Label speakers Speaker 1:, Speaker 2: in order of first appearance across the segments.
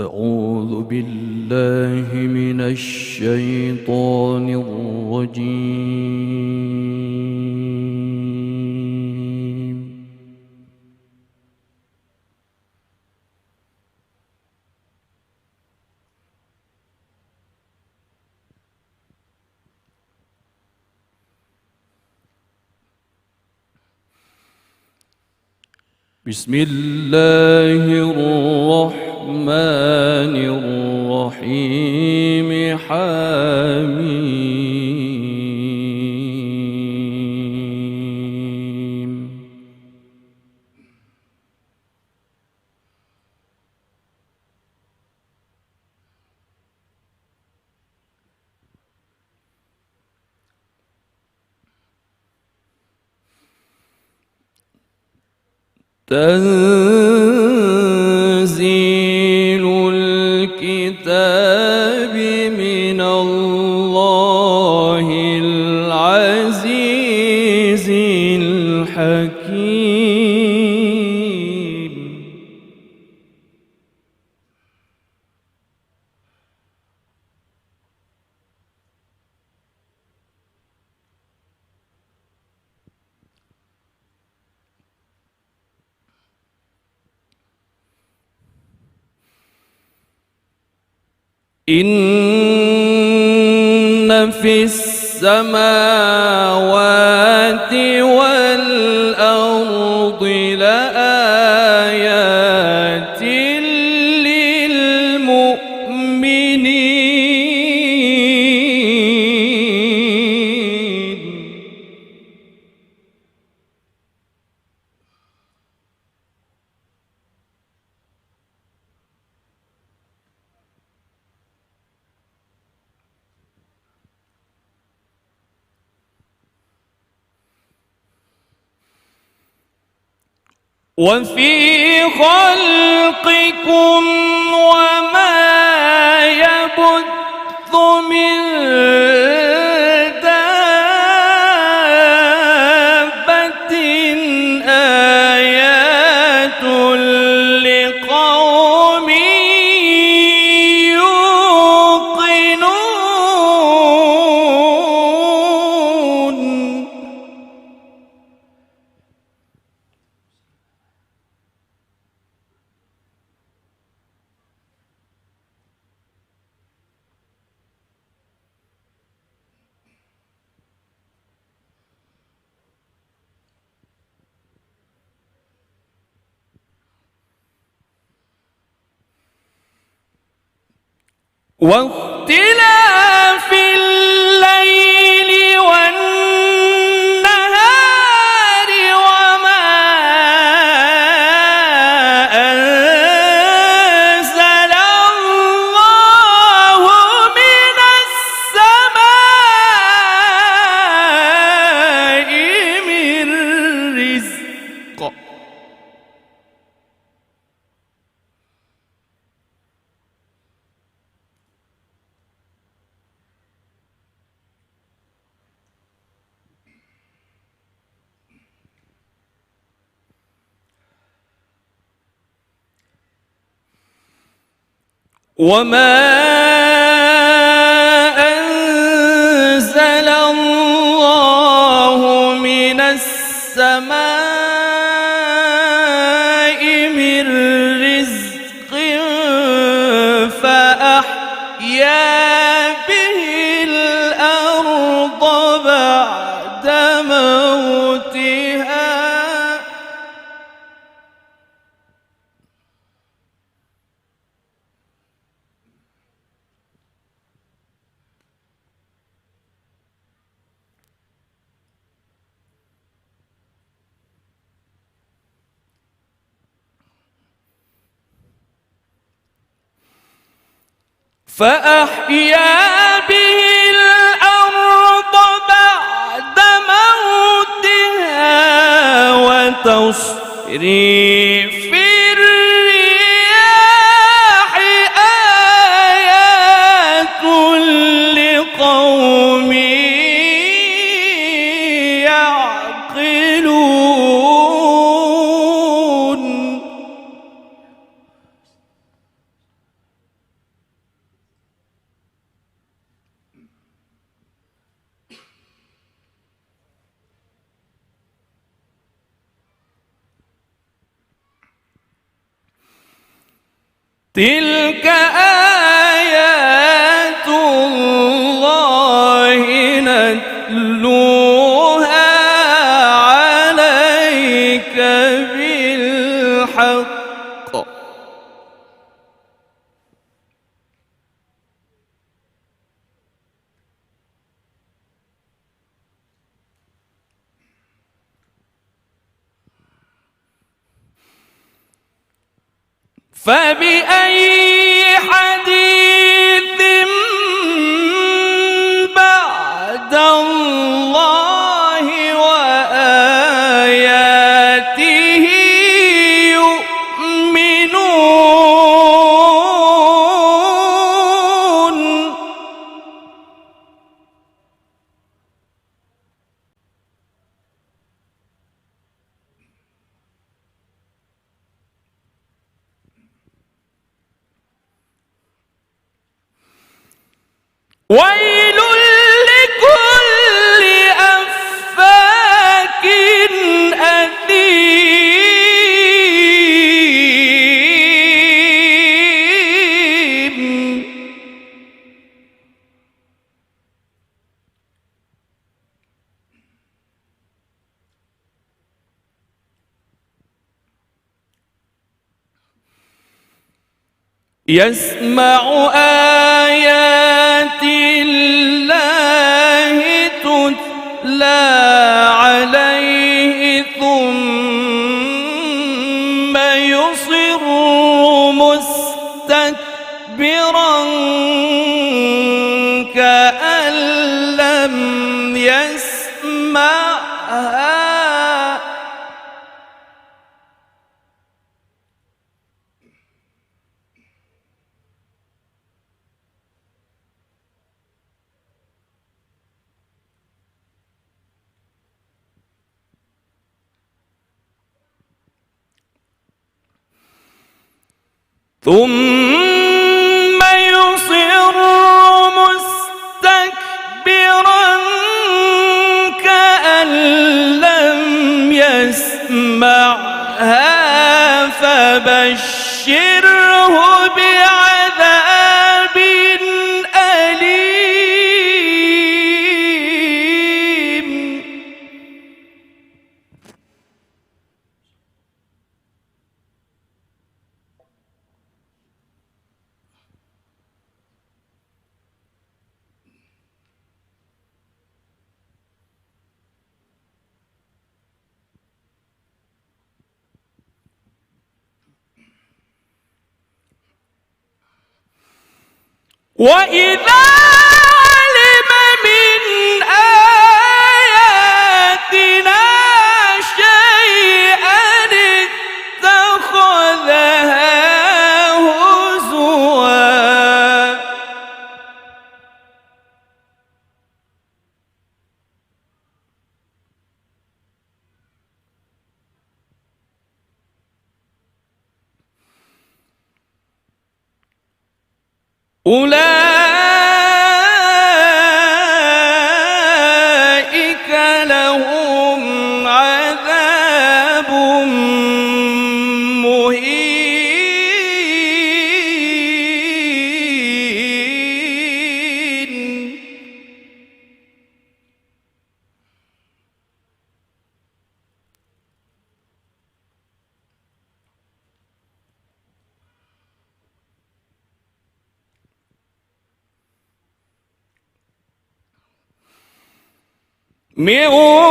Speaker 1: أعوذ بالله من الشيطان الرجيم. بسم الله الرحمن الرحيم. حميم. تنزيل الكتاب من الله العزيز الحكيم. إن في السماوات والأرض لآيات للمؤمنين. وفي خلقكم وما يبث من دابة آيات لقوم يوقنون. واختلاف الليل والنهار وما أنزل الله من السماء من رزق. وما أنزل الله من السماء من رزق فأحيا به الأرض بعد موتها. فأحيا به الأرض بعد موتها وتصريف الرياح آيات لقوم يعقلون. تلك آيات الله نتلوها عليك بالحق. فبأي حديث بعد الله وآياته يؤمنون. ويل لكل أفاك أثيم. يسمع آيات الله تتلى عليه ثم يصر مستكبرا كأن لم يسمعها. ثم يصر مستكبرا كأن لم يسمعها فبشره بعذاب أليم. وإذا علم من آياتنا شيئا اتخذها هزوا. أولئك لهم عذاب مهين. من ورائهم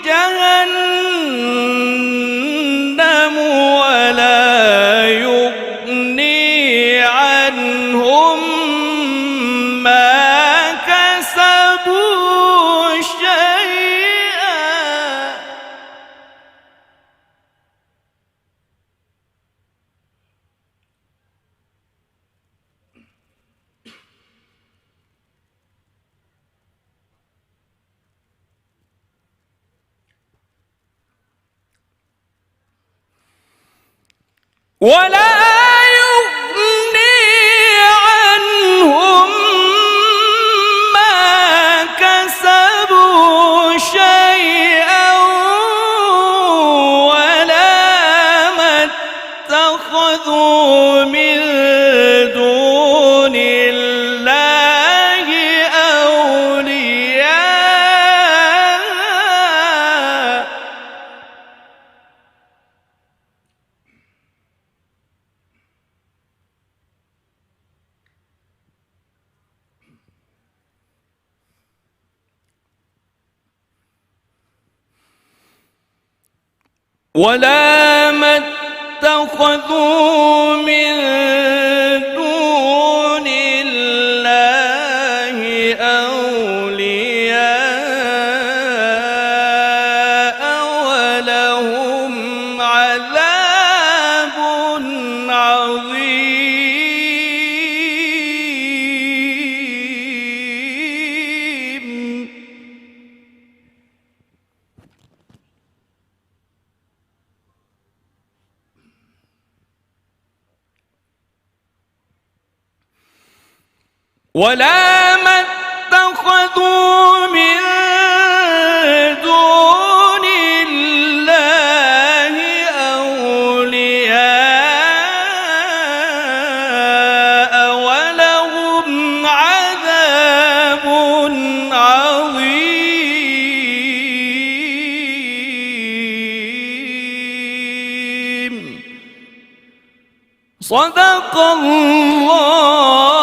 Speaker 1: جهنم ولا يغني عنهم ما كسبوا شيئا. ولا يغني عنهم ما كسبوا شيئا ولا ما اتخذوا من دون الله أولياء ولهم عذاب عظيم. ولا ما اتخذوا من دون الله أولياء ولهم عذاب عظيم. صدق الله